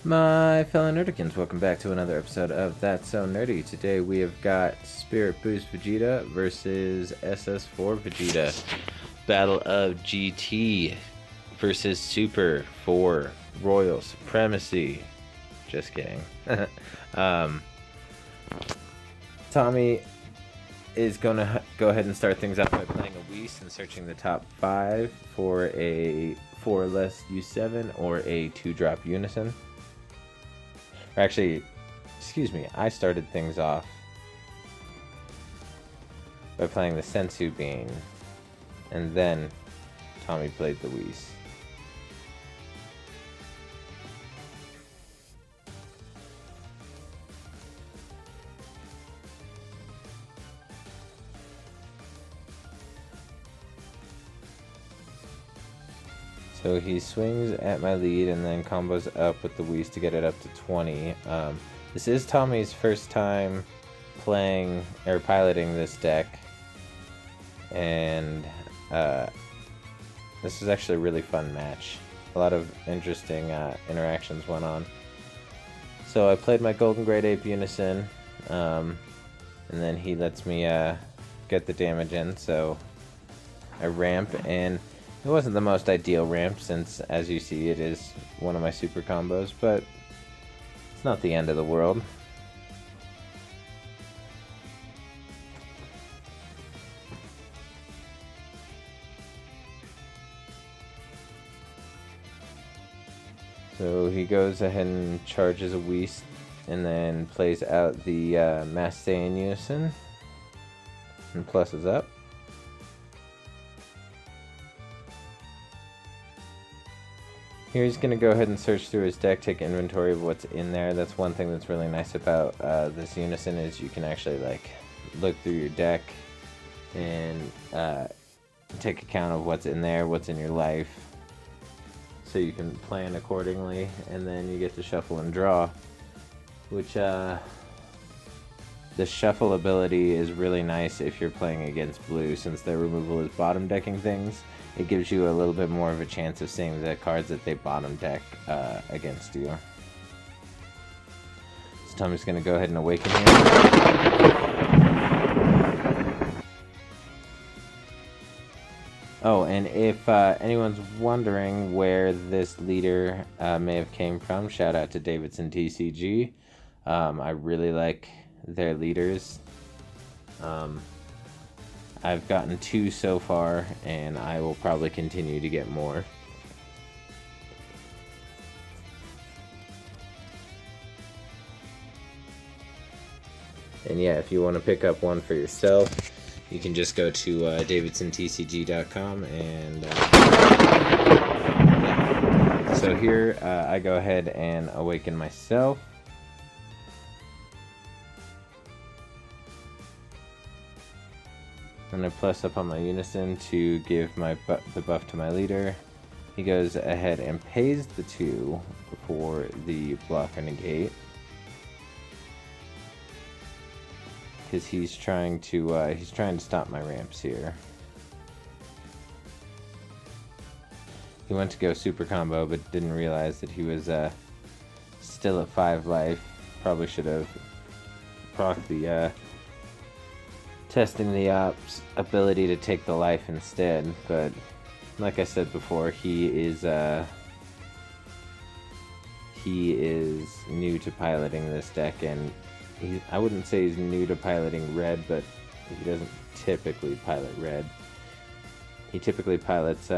My fellow nerdikins, welcome back to another episode of That's So Nerdy. Today we have got Spirit Boost Vegeta versus SS4 Vegeta. Battle of GT versus Super for Royal Supremacy. Just kidding. Tommy is going to go ahead and start things out by playing a Whis and searching the top 5 for a 4 less U7 or a 2-drop Unison. Actually, excuse me, I started things off by playing the Sensu Bean, and then Tommy played the Whis. So he swings at my lead and then combos up with the Whis to get it up to 20. This is Tommy's first time playing or piloting this deck, and this was actually a really fun match. A lot of interesting interactions went on. So I played my Golden Grade Ape Unison, and then he lets me get the damage in, so I ramp, and it wasn't the most ideal ramp since, as you see, it is one of my super combos, but it's not the end of the world. So he goes ahead and charges a Whis and then plays out the Mass Saiyan Unison and pluses up. Here he's going to go ahead and search through his deck, take inventory of what's in there. That's one thing that's really nice about this Unison is you can actually look through your deck and take account of what's in there, what's in your life, so you can plan accordingly, and then you get to shuffle and draw, which the shuffle ability is really nice if you're playing against blue, since their removal is bottom decking things. It gives you a little bit more of a chance of seeing the cards that they bottom deck against you. So Tommy's going to go ahead and awaken here. Oh, and if anyone's wondering where this leader may have came from, shout out to Davidson TCG. I really like their leaders. I've gotten 2 so far, and I will probably continue to get more. And yeah, if you want to pick up one for yourself, you can just go to davidsontcg.com and yeah. So here I go ahead and awaken myself. I'm going to plus up on my Unison to give the buff to my leader. He goes ahead and pays the 2 for the block or negate, because he's trying to stop my ramps here. He went to go super combo, but didn't realize that he was still at 5 life. Probably should have proc the testing the op's ability to take the life instead, but like I said before, he is new to piloting this deck, and I wouldn't say he's new to piloting red, but he doesn't typically pilot red. He typically pilots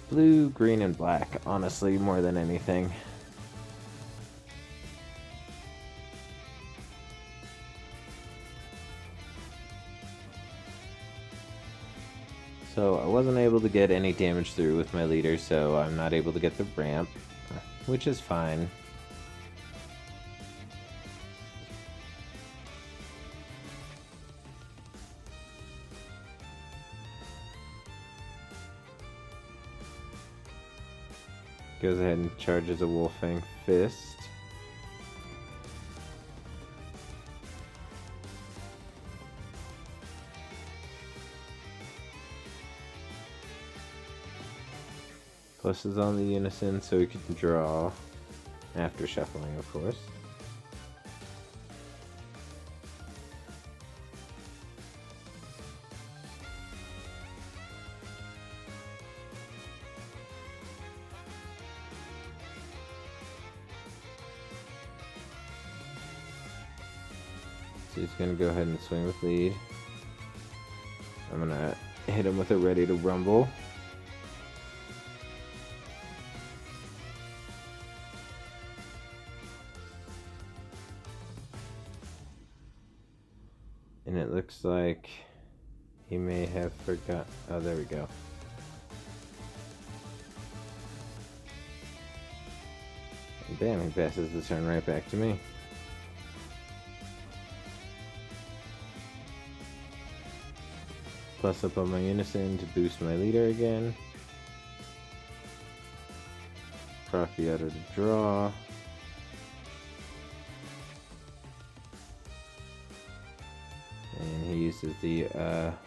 blue, green, and black, honestly, more than anything. So I wasn't able to get any damage through with my leader, so I'm not able to get the ramp, which is fine. Goes ahead and charges a Wolfang Fist. Pluses on the unison so we can draw after shuffling, of course. So he's gonna go ahead and swing with lead. I'm gonna hit him with a ready to rumble. And it looks like he may have forgot. Oh, there we go. And bam, he passes the turn right back to me. Plus up on my unison to boost my leader again. Proc the other to draw. And he uses the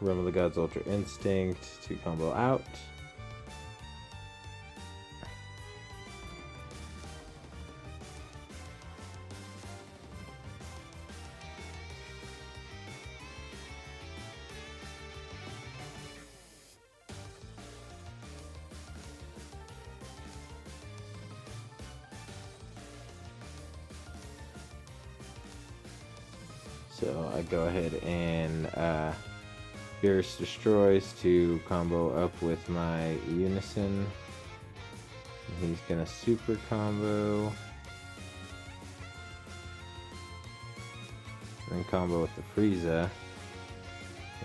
Realm of the Gods Ultra Instinct to combo out. So I go ahead and Fierce Destroys to combo up with my Unison. He's gonna super combo. And then combo with the Frieza.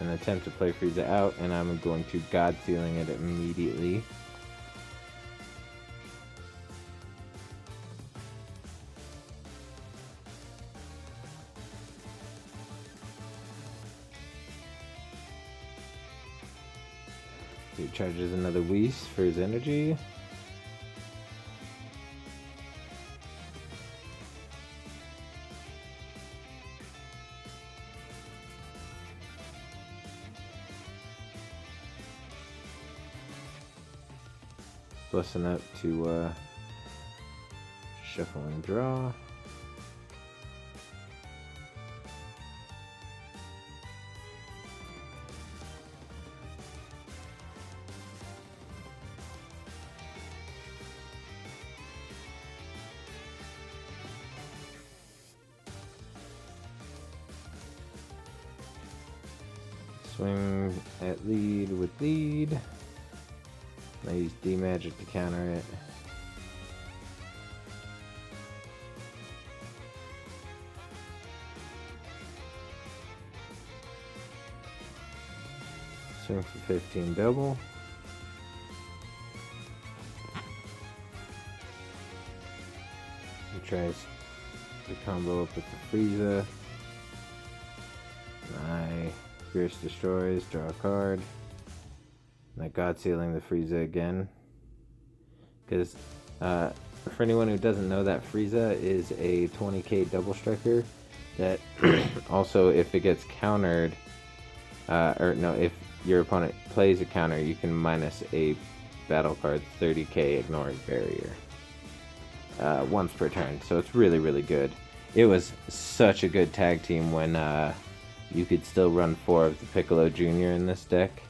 And attempt to play Frieza out, and I'm going to God Sealing it immediately. He charges another Whis for his energy. Busting up to shuffle and draw. Swing at lead with lead. I use D-Magic to counter it. Swing for 15 double. He tries to combo up with the Frieza. I Fierce Destroys, draw a card. And I God Sealing the Frieza again. Because for anyone who doesn't know, that Frieza is a 20k double striker that also, if it gets countered, or no, if your opponent plays a counter, you can minus a battle card 30k ignoring barrier once per turn. So it's really, really good. It was such a good tag team when you could still run 4 of the Piccolo Jr. in this deck.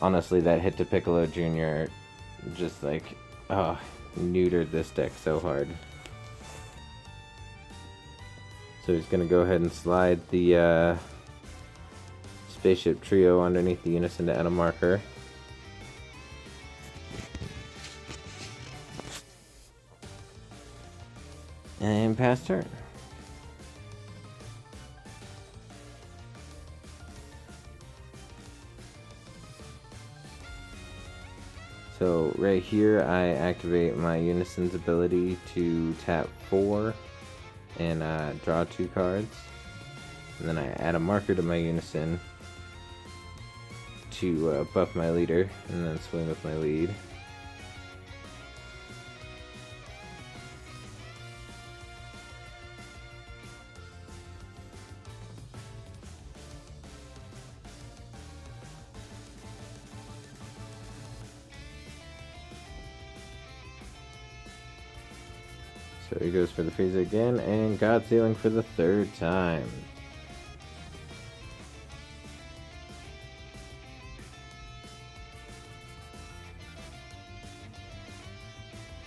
Honestly, that hit to Piccolo Jr. just like, neutered this deck so hard. So he's going to go ahead and slide the Spaceship Trio underneath the Unison to add a marker. And pass turn. So right here I activate my Unison's ability to tap 4 and draw 2 cards. And then I add a marker to my Unison to buff my leader, and then swing with my lead. So he goes for the Frieza again, and God Sealing for the third time.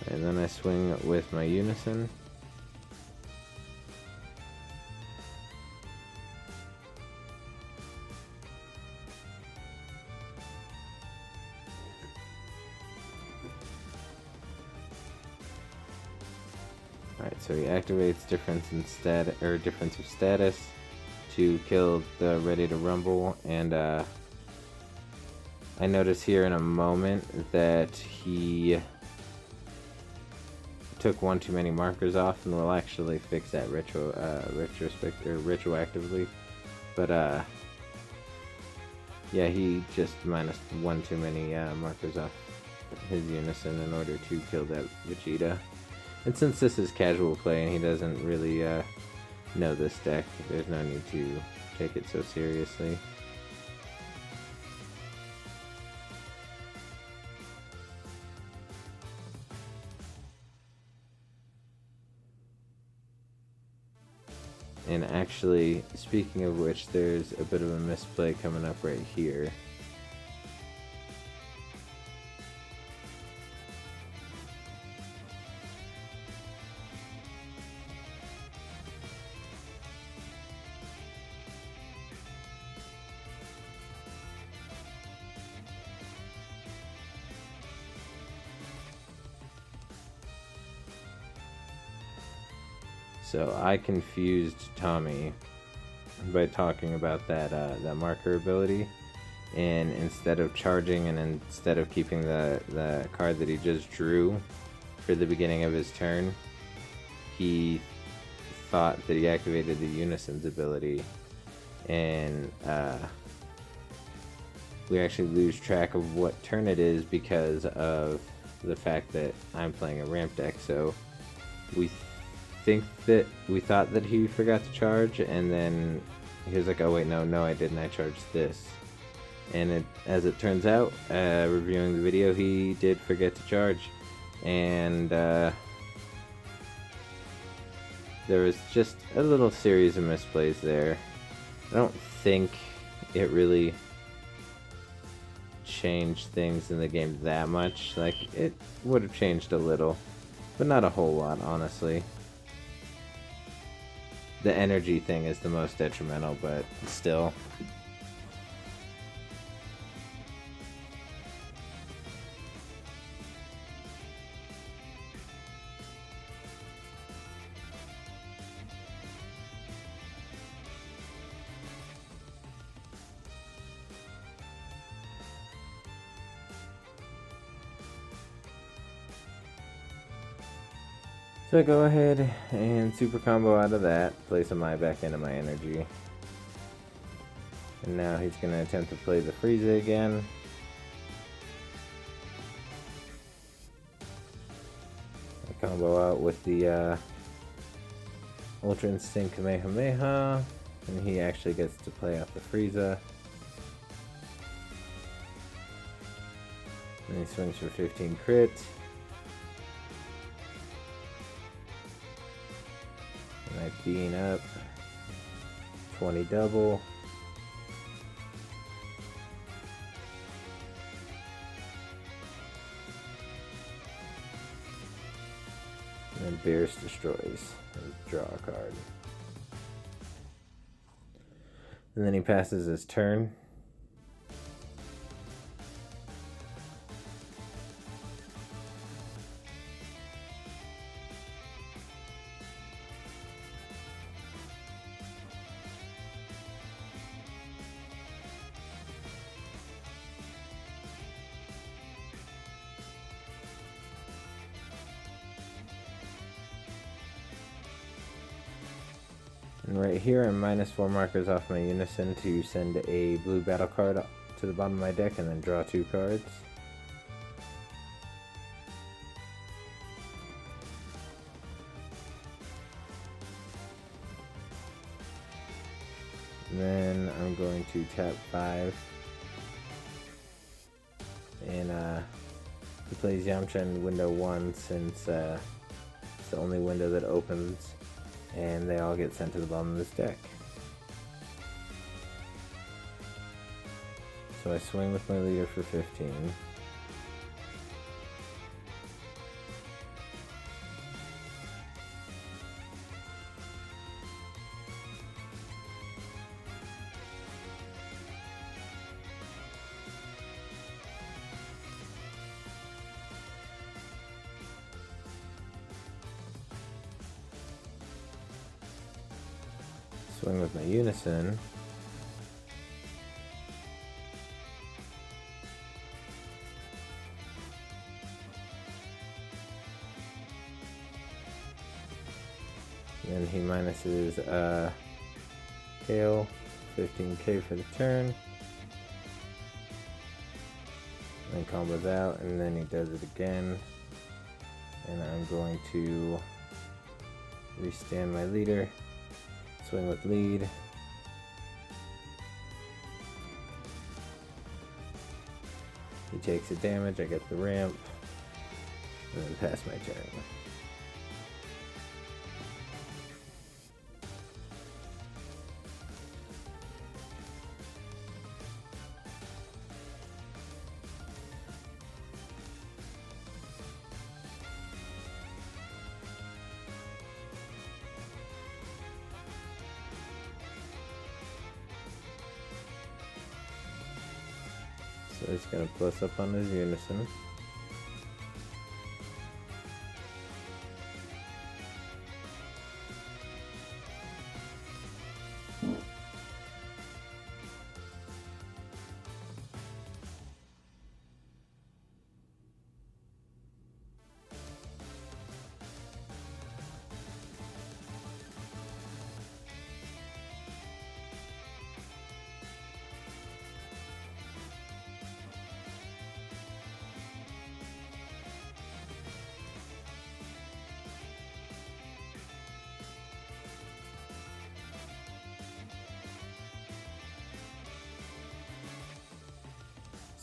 And then I swing with my Unison. Alright, so he activates difference of status to kill the Ready to Rumble, and I notice here in a moment that he took one too many markers off, and we'll actually fix that retroactively. But yeah, he just minus one too many markers off his Unison in order to kill that Vegeta. And since this is casual play and he doesn't really know this deck, there's no need to take it so seriously. And actually, speaking of which, there's a bit of a misplay coming up right here. So I confused Tommy by talking about that marker ability, and instead of charging and instead of keeping the card that he just drew for the beginning of his turn, he thought that he activated the Unison's ability, and we actually lose track of what turn it is because of the fact that I'm playing a ramp deck. So we thought that he forgot to charge, and then he was like, oh wait, no I didn't, I charged this. And as it turns out, reviewing the video, he did forget to charge, and there was just a little series of misplays there. I don't think it really changed things in the game that much. Like, it would have changed a little, but not a whole lot, honestly. The energy thing is the most detrimental, but still. So I go ahead and super combo out of that, place a Mai back into my energy. And now he's going to attempt to play the Frieza again. I combo out with the Ultra Instinct Kamehameha, and he actually gets to play out the Frieza. And he swings for 15 crit. And I bean up 20 double. And then Beerus destroys and draw a card. And then he passes his turn. And right here, I'm minus 4 markers off my Unison to send a blue battle card up to the bottom of my deck and then draw 2 cards. And then I'm going to tap 5. And he plays Yamcha in window 1 since the only window that opens, and they all get sent to the bottom of this deck. So I swing with my leader for 15. Swing with my unison. Then he minuses Kale, 15k for the turn. Then combos out, and then he does it again. And I'm going to restand my leader. Swing with lead. He takes the damage, I get the ramp, and then pass my turn. So he's going to plus up on his unison.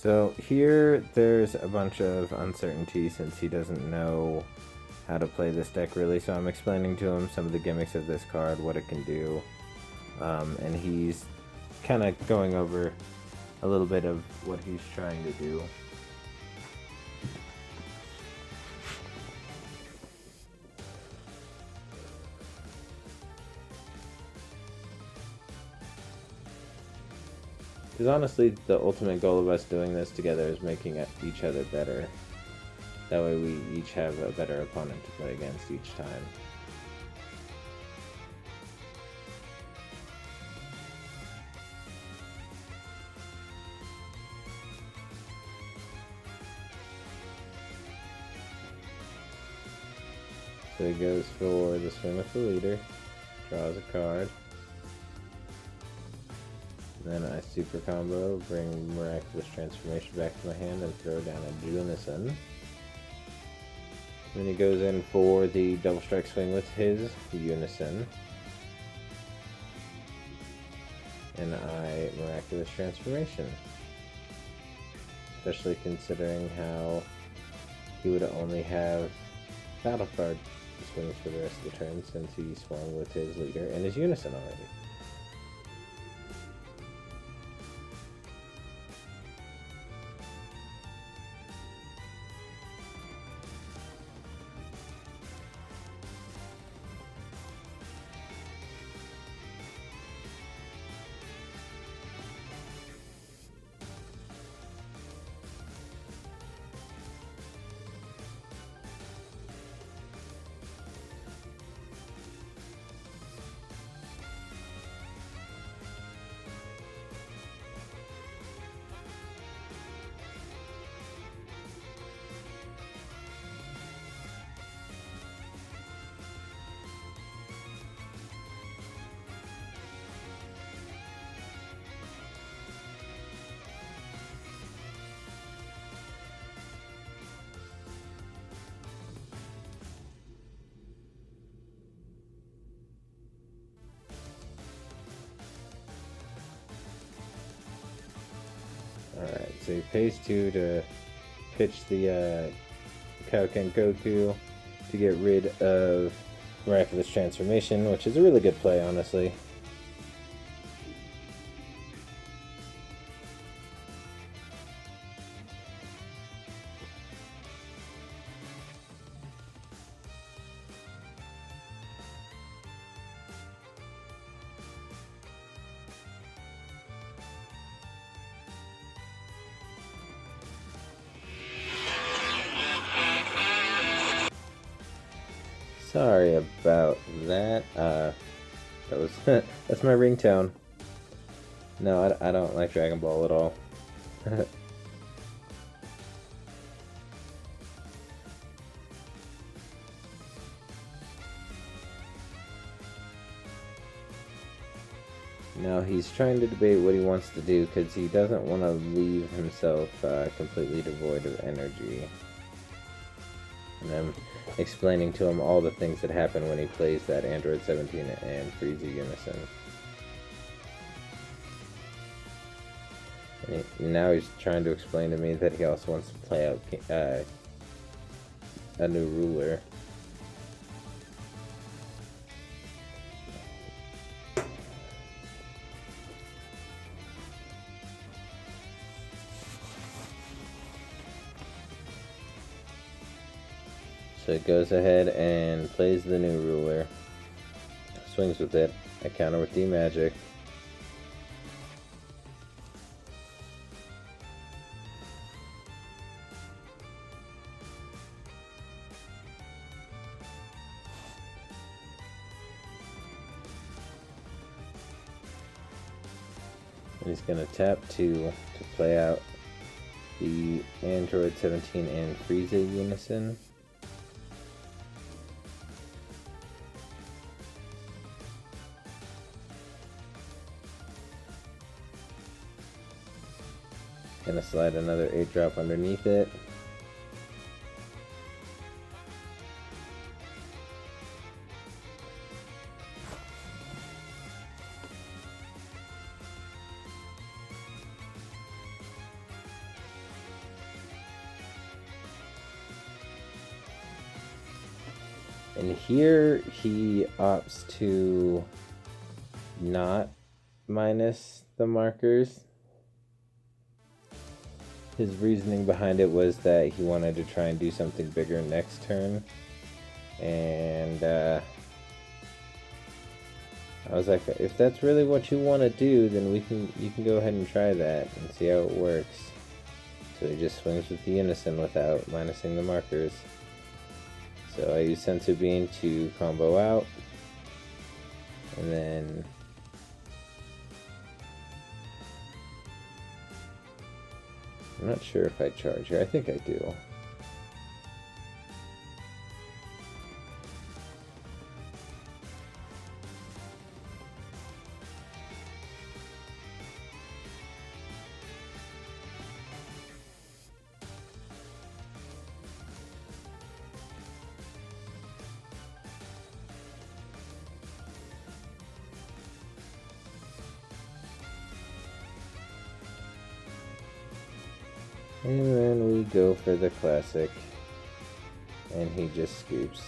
So here there's a bunch of uncertainty since he doesn't know how to play this deck really, so I'm explaining to him some of the gimmicks of this card, what it can do, and he's kind of going over a little bit of what he's trying to do. Because honestly, the ultimate goal of us doing this together is making each other better. That way we each have a better opponent to play against each time. So he goes for the swing with the leader, draws a card. Then I super combo, bring Miraculous Transformation back to my hand and throw down a Unison. Then he goes in for the double strike swing with his Unison. And I Miraculous Transformation. Especially considering how he would only have battle card swings for the rest of the turn since he swung with his leader and his Unison already. Alright, so he pays 2 to pitch the Kaioken Goku, to get rid of Miraculous Transformation, which is a really good play, honestly. Sorry about that. That was that's my ringtone. No, I don't like Dragon Ball at all. Now he's trying to debate what he wants to do because he doesn't want to leave himself completely devoid of energy. And I'm explaining to him all the things that happen when he plays that Android 17 and Frieza Unison. And now he's trying to explain to me that he also wants to play out a new ruler. So it goes ahead and plays the new ruler, swings with it, I counter with D-Magic. And he's going to tap 2 to play out the Android 17 and Frieza Unison. Gonna slide another 8-drop underneath it. And here he opts to not minus the markers. His reasoning behind it was that he wanted to try and do something bigger next turn. And I was like, if that's really what you want to do, then you can go ahead and try that and see how it works. So he just swings with the Unison without minusing the markers. So I use Sensu Bean to combo out, and then I'm not sure if I charge here. I think I do. And then we go for the classic, and he just scoops.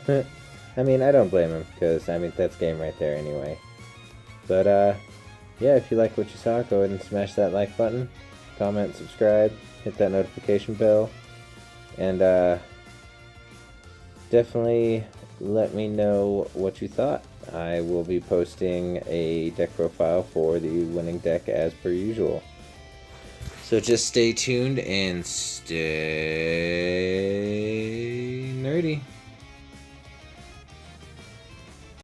I mean, I don't blame him, because, I mean, that's game right there anyway. But, yeah, if you like what you saw, go ahead and smash that like button, comment, subscribe, hit that notification bell, and, definitely let me know what you thought. I will be posting a deck profile for the winning deck as per usual. So just stay tuned and stay